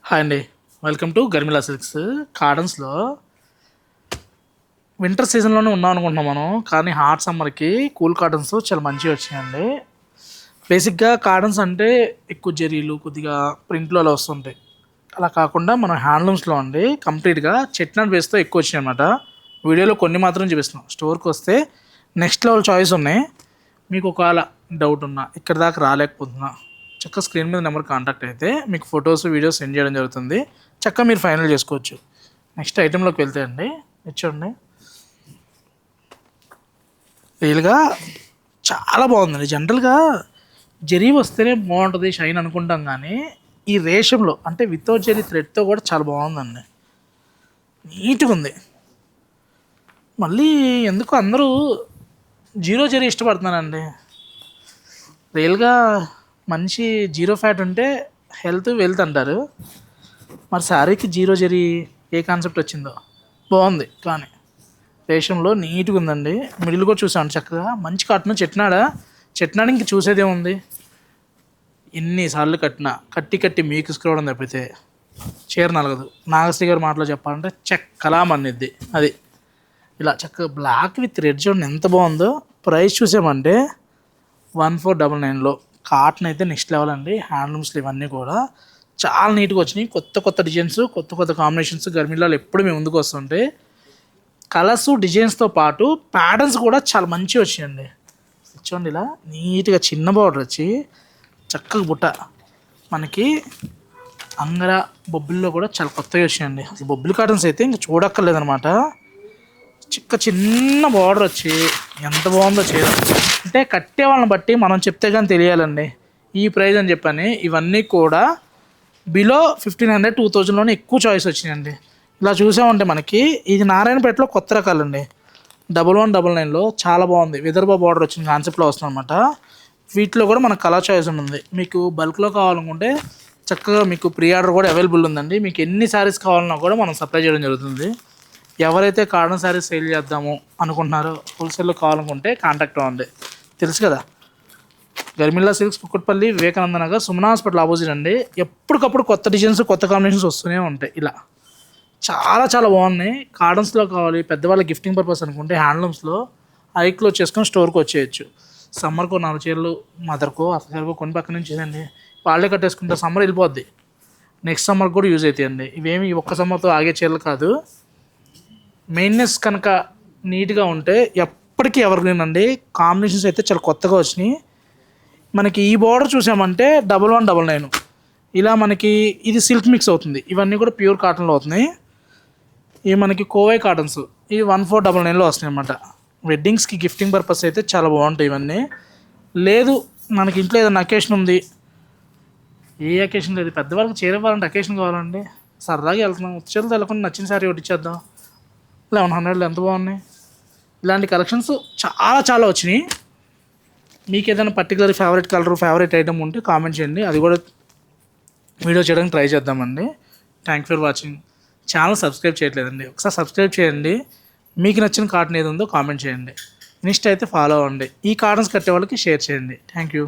Hi అండి, welcome to గర్మిలా silks. కాటన్స్లో winter సీజన్లోనే ఉన్నాం అనుకుంటున్నాం మనం, కానీ హాట్ సమ్మర్కి కూల్ కాటన్స్ చాలా మంచిగా వచ్చినాయండి. బేసిక్గా కాటన్స్ అంటే ఎక్కువ జరీలు కొద్దిగా ప్రింట్లు అలా వస్తుంటాయి. అలా కాకుండా మనం హ్యాండ్లూమ్స్లో అండి కంప్లీట్గా చెట్నాట్ బేస్తో ఎక్కువ వచ్చినాయి అనమాట. వీడియోలో కొన్ని మాత్రం చూపిస్తున్నాం. స్టోర్కి వస్తే నెక్స్ట్ లెవెల్ చాయిస్ ఉన్నాయి. మీకు ఒకవేళ డౌట్ ఉన్నా ఇక్కడ దాకా రాలేకపోతున్నా చక్కగా స్క్రీన్ మీద నెంబర్ కాంటాక్ట్ అయితే మీకు ఫొటోస్ వీడియోస్ సెండ్ చేయడం జరుగుతుంది. చక్కగా మీరు ఫైనల్ చేసుకోవచ్చు. నెక్స్ట్ ఐటెంలోకి వెళ్తే అండి చూడండి, రియల్గా చాలా బాగుందండి. జనరల్గా జరీ వస్తేనే బాగుంటుంది షైన్ అనుకుంటాం, కానీ ఈ రేషంలో అంటే వితౌట్ జరీ థ్రెడ్తో కూడా చాలా బాగుందండి. నీట్గా ఉంది. మళ్ళీ ఎందుకు అందరూ జీరో జరీ ఇష్టపడుతున్నారండి. రియల్గా మనిషి జీరో ఫ్యాట్ ఉంటే హెల్త్ వెల్త్ అంటారు. మరి శారీకి జీరో జరీ ఏ కాన్సెప్ట్ వచ్చిందో బాగుంది. కానీ రేషంలో నీట్గా ఉందండి. మిడిల్ కూడా చూసాను చక్కగా మంచి కాటన్. చెట్నాడ ఇంక చూసేదేముంది, ఎన్నిసార్లు కట్టి మీకుసుకోవడం తప్పితే చీర నలగదు. నాగశ్రీ గారి మాటలో చెప్పాలంటే చెక్కలాం అనిద్ది. అది ఇలా చక్కగా బ్లాక్ విత్ రెడ్ చూడండి ఎంత బాగుందో. ప్రైస్ చూసామంటే 1499లో. కాటన్ అయితే నెక్స్ట్ లెవెల్ అండి. హ్యాండ్లూమ్స్లు ఇవన్నీ కూడా చాలా నీట్గా వచ్చినాయి. కొత్త డిజైన్స్, కొత్త కాంబినేషన్స్ గర్మిలాలు ఎప్పుడు మేము ముందుకు వస్తుంటే కలర్స్ డిజైన్స్తో పాటు ప్యాటర్న్స్ కూడా చాలా మంచిగా వచ్చాయండి. చూడండి ఇలా నీట్గా చిన్న బార్డర్ వచ్చి చక్కగా బుట్ట మనకి అంగర బొబ్బుల్లో కూడా చాలా కొత్తగా వచ్చాయండి. అసలు బొబ్బులు కాటన్స్ అయితే ఇంక చూడక్కర్లేదనమాట. చిన్న బార్డర్ వచ్చి ఎంత బాగుందో చీర. అంటే కట్టే వాళ్ళని బట్టి మనం చెప్తే కానీ తెలియాలండి ఈ ప్రైస్ అని చెప్పని. ఇవన్నీ కూడా బిలో 1500 2000లోనే ఎక్కువ చాయిస్ వచ్చినాయండి. ఇలా చూసామంటే మనకి ఇది నారాయణపేటలో కొత్త రకాలండి. 1199లో చాలా బాగుంది. విదర్భ బార్డర్ వచ్చిన కాన్సెప్ట్లో వస్తుంది అనమాట. వీటిలో కూడా మనకు కలర్ చాయిస్ ఉంది. మీకు బల్క్లో కావాలనుకుంటే చక్కగా మీకు ప్రీ ఆర్డర్ కూడా అవైలబుల్ ఉందండి. మీకు ఎన్ని శారీస్ కావాలన్నా కూడా మనం సప్లై చేయడం జరుగుతుంది. ఎవరైతే కాటన్ శారీస్ సేల్ చేద్దాము అనుకుంటున్నారో, హోల్సేల్లో కావాలనుకుంటే కాంటాక్ట్ అవ్వండి. తెలుసు కదా, గర్మిలా silks, Kukatpally, Vivekananda Nagar, Suman hospital opposite అండి. ఎప్పటికప్పుడు కొత్త డిజైన్స్, కొత్త కాంబినేషన్స్ వస్తూనే ఉంటాయి. ఇలా చాలా బాగున్నాయి. కాటన్స్లో కావాలి పెద్దవాళ్ళ గిఫ్టింగ్ పర్పస్ అనుకుంటే హ్యాండ్లూమ్స్లో హైక్లో చేసుకొని స్టోర్కి వచ్చేయచ్చు. సమ్మర్కు 4 చీరలు మదర్కో అసలుకో కొన్ని పక్క నుంచి అండి వాళ్ళే కట్టేసుకుంటే సమ్మర్ వెళ్ళిపోద్ది. నెక్స్ట్ సమ్మర్కి కూడా యూజ్ అవుతాయండి. ఇవేమి ఒక్క సమ్మర్తో ఆగే చీరలు కాదు. మెయిన్నెస్ కనుక నీట్గా ఉంటే ఎప్పటికీ ఎవరిగ్రీన్ అండి. కాంబినేషన్స్ అయితే చాలా కొత్తగా వచ్చినాయి. మనకి ఈ బార్డర్ చూసామంటే 1199. ఇలా మనకి ఇది సిల్క్ మిక్స్ అవుతుంది. ఇవన్నీ కూడా ప్యూర్ కాటన్లో అవుతున్నాయి. ఇవి మనకి కోవై కాటన్స్. ఇవి 1499లో వస్తున్నాయి అన్నమాట. వెడ్డింగ్స్కి గిఫ్టింగ్ పర్పస్ అయితే చాలా బాగుంటాయి ఇవన్నీ. లేదు మనకి ఇంట్లో ఏదైనా అకేషన్ ఉంది, ఏ అకేషన్ లేదు, పెద్దవాళ్ళకి చీర ఇవ్వాలంటే అకేషన్ కావాలండి, సరదాగా వెళ్తున్నాం, ఉచ్చలు తెలకుండా నచ్చిన సారీ ఒకటి ఇచ్చేద్దాం. 1100లో ఎంత బాగున్నాయి. ఇలాంటి కలెక్షన్స్ చాలా వచ్చినాయి. మీకు ఏదైనా particular favourite colour, favourite item ఉంటే కామెంట్ చేయండి. అది కూడా వీడియో చేయడానికి ట్రై చేద్దామండి. Thank for watching. Channel subscribe చేయట్లేదండి, ఒకసారి సబ్స్క్రైబ్ చేయండి. మీకు నచ్చిన కాటన్ ఏది ఉందో కామెంట్ చేయండి. ఇన్స్టా అయితే ఫాలో అవ్వండి. ఈ కాటన్స్ కట్టే వాళ్ళకి షేర్ చేయండి. Thank you.